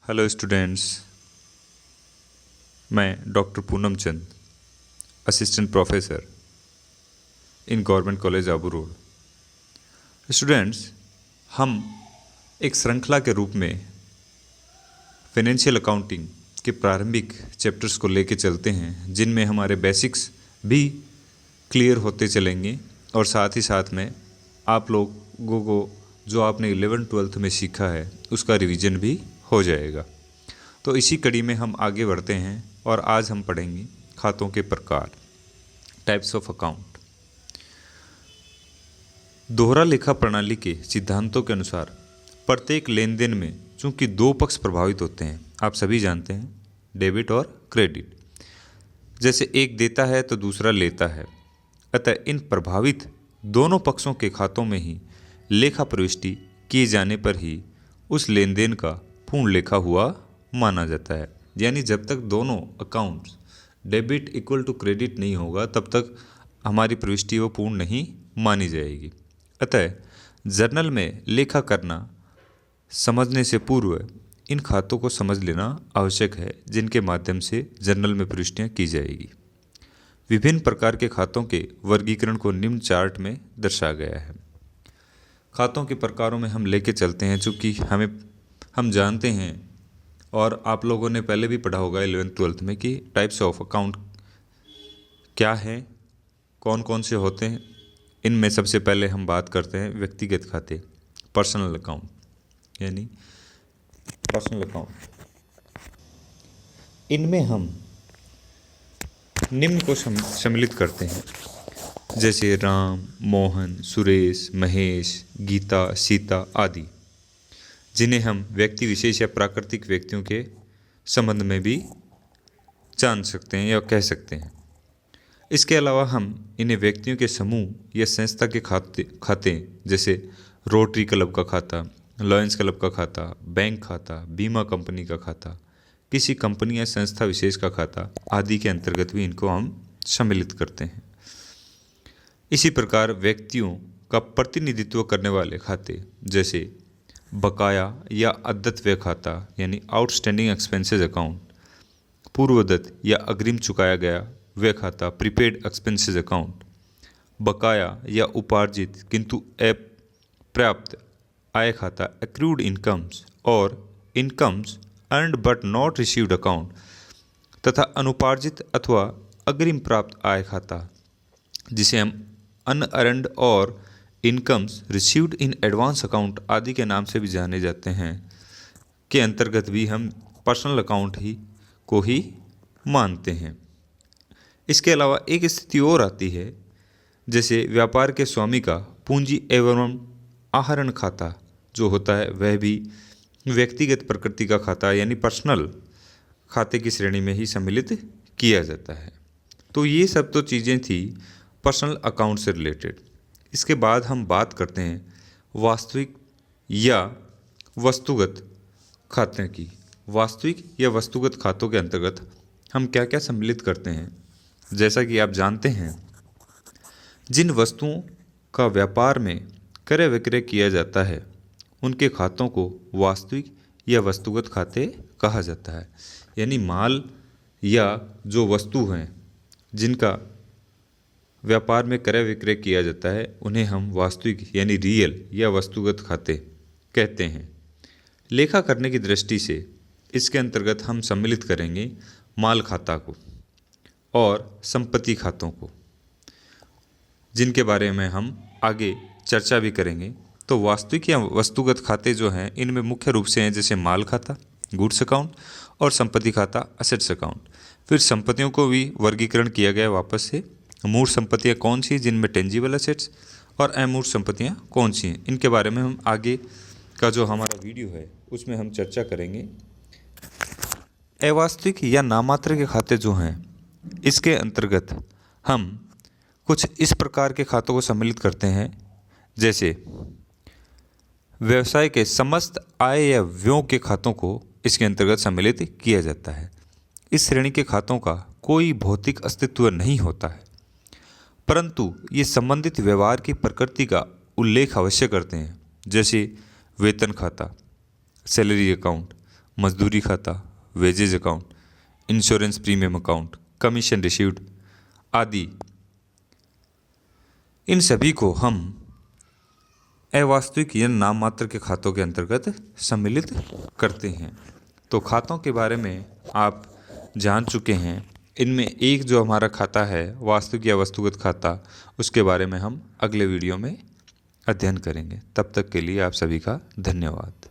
Hello students, मैं doctor Poonam Chand, assistant professor in government college Abu road. Students, हम एक श्रृंखला के रूप में फाइनेंशियल अकाउंटिंग के प्रारंभिक चैप्टर्स को लेके चलते हैं, जिनमें हमारे बेसिक्स भी क्लियर होते चलेंगे और साथ ही साथ में आप लोगों को जो आपने 11th-12th में सीखा है उसका रिवीजन भी हो जाएगा। तो इसी कड़ी में हम आगे बढ़ते हैं और आज हम पढ़ेंगे खातों के प्रकार, टाइप्स ऑफ अकाउंट। दोहरा लेखा प्रणाली के सिद्धांतों के अनुसार प्रत्येक लेन देन में चूंकि दो पक्ष प्रभावित होते हैं, आप सभी जानते हैं, डेबिट और क्रेडिट। जैसे एक देता है तो दूसरा लेता है, अतः इन प्रभावित दोनों पक्षों के खातों में ही लेखा प्रविष्टि किए जाने पर ही उस लेन देन का पूर्ण लेखा हुआ माना जाता है। यानी जब तक दोनों accounts debit equal to credit नहीं होगा तब तक हमारी प्रविष्टि वो पूर्ण नहीं मानी जाएगी। अतः जर्नल में लेखा करना समझने से पूर्व इन खातों को समझ लेना आवश्यक है, जिनके माध्यम से जर्नल में प्रविष्टियाँ की जाएगी। विभिन्न प्रकार के खातों के वर्गीकरण को निम्न चार्ट में दर्शाया गया है। खातों के प्रकारों में हम लेके चलते हैं, चूँकि हम जानते हैं और आप लोगों ने पहले भी पढ़ा होगा 11th-12th में कि टाइप्स ऑफ अकाउंट क्या है, कौन कौन से होते हैं। इनमें सबसे पहले हम बात करते हैं व्यक्तिगत खाते, पर्सनल अकाउंट, यानी पर्सनल अकाउंट। इनमें हम निम्न को सम्मिलित करते हैं, जैसे राम, मोहन, सुरेश, महेश, गीता, सीता आदि, जिन्हें हम व्यक्ति विशेष या प्राकृतिक व्यक्तियों के संबंध में भी जान सकते हैं या कह सकते हैं। इसके अलावा हम इन्हें व्यक्तियों के समूह या संस्था के खाते जैसे रोटरी क्लब का खाता, लॉयंस क्लब का खाता, बैंक खाता, बीमा कंपनी का खाता, किसी कंपनी या संस्था विशेष का खाता आदि के अंतर्गत भी इनको हम सम्मिलित करते हैं। इसी प्रकार व्यक्तियों का प्रतिनिधित्व करने वाले खाते जैसे बकाया या अदत्त व्यय खाता यानी आउटस्टैंडिंग एक्सपेंसेस अकाउंट, पूर्वदत्त या अग्रिम चुकाया गया व्यय खाता प्रीपेड एक्सपेंसेस अकाउंट, बकाया या उपार्जित किंतु अपर्याप्त आय खाता एक्रूड इनकम्स और incomes earned but not received account, तथा अनुपार्जित अथवा अग्रिम प्राप्त आय खाता जिसे हम अनअर्न्ड और incomes received in advance account आदि के नाम से भी जाने जाते हैं, के अंतर्गत भी हम पर्सनल अकाउंट को ही मानते हैं। इसके अलावा एक स्थिति और आती है, जैसे व्यापार के स्वामी का पूंजी एवं आहरण खाता जो होता है, वह भी व्यक्तिगत प्रकृति का खाता यानी पर्सनल खाते की श्रेणी में ही सम्मिलित किया जाता है। तो ये सब तो चीज़ें थी पर्सनल अकाउंट से रिलेटेड। इसके बाद हम बात करते हैं वास्तविक या वस्तुगत खाते की। वास्तविक या वस्तुगत खातों के अंतर्गत हम क्या क्या सम्मिलित करते हैं। जैसा कि आप जानते हैं, जिन वस्तुओं का व्यापार में क्रय विक्रय किया जाता है उनके खातों को वास्तविक या वस्तुगत खाते कहा जाता है। यानी माल या जो वस्तु हैं जिनका व्यापार में क्रय विक्रय किया जाता है उन्हें हम वास्तविक यानी रियल या वस्तुगत खाते कहते हैं। लेखा करने की दृष्टि से इसके अंतर्गत हम सम्मिलित करेंगे माल खाता को और संपत्ति खातों को, जिनके बारे में हम आगे चर्चा भी करेंगे। तो वास्तविक या वस्तुगत खाते जो हैं इनमें मुख्य रूप से हैं, जैसे माल खाता गुड्स अकाउंट और संपत्ति खाता असेट्स अकाउंट। फिर संपत्तियों को भी वर्गीकरण किया गया वापस से, मूर्त संपत्तियाँ कौन सी जिनमें टेंजिबल असेट्स और अमूर्त संपत्तियाँ कौन सी हैं, इनके बारे में हम आगे का जो हमारा वीडियो है उसमें हम चर्चा करेंगे। अवास्तविक या नामात्र के खाते जो हैं इसके अंतर्गत हम कुछ इस प्रकार के खातों को सम्मिलित करते हैं, जैसे व्यवसाय के समस्त आय या व्ययों के खातों को इसके अंतर्गत सम्मिलित किया जाता है। इस श्रेणी के खातों का कोई भौतिक अस्तित्व नहीं होता है, परंतु ये संबंधित व्यवहार की प्रकृति का उल्लेख अवश्य करते हैं, जैसे वेतन खाता, सैलरी अकाउंट, मजदूरी खाता, wages account, insurance premium account, commission received आदि, इन सभी को हम अवास्तविक या नाम मात्र के खातों के अंतर्गत सम्मिलित करते हैं। तो खातों के बारे में आप जान चुके हैं। इनमें एक जो हमारा खाता है वास्तविक या वस्तुगत खाता, उसके बारे में हम अगले वीडियो में अध्ययन करेंगे। तब तक के लिए आप सभी का धन्यवाद।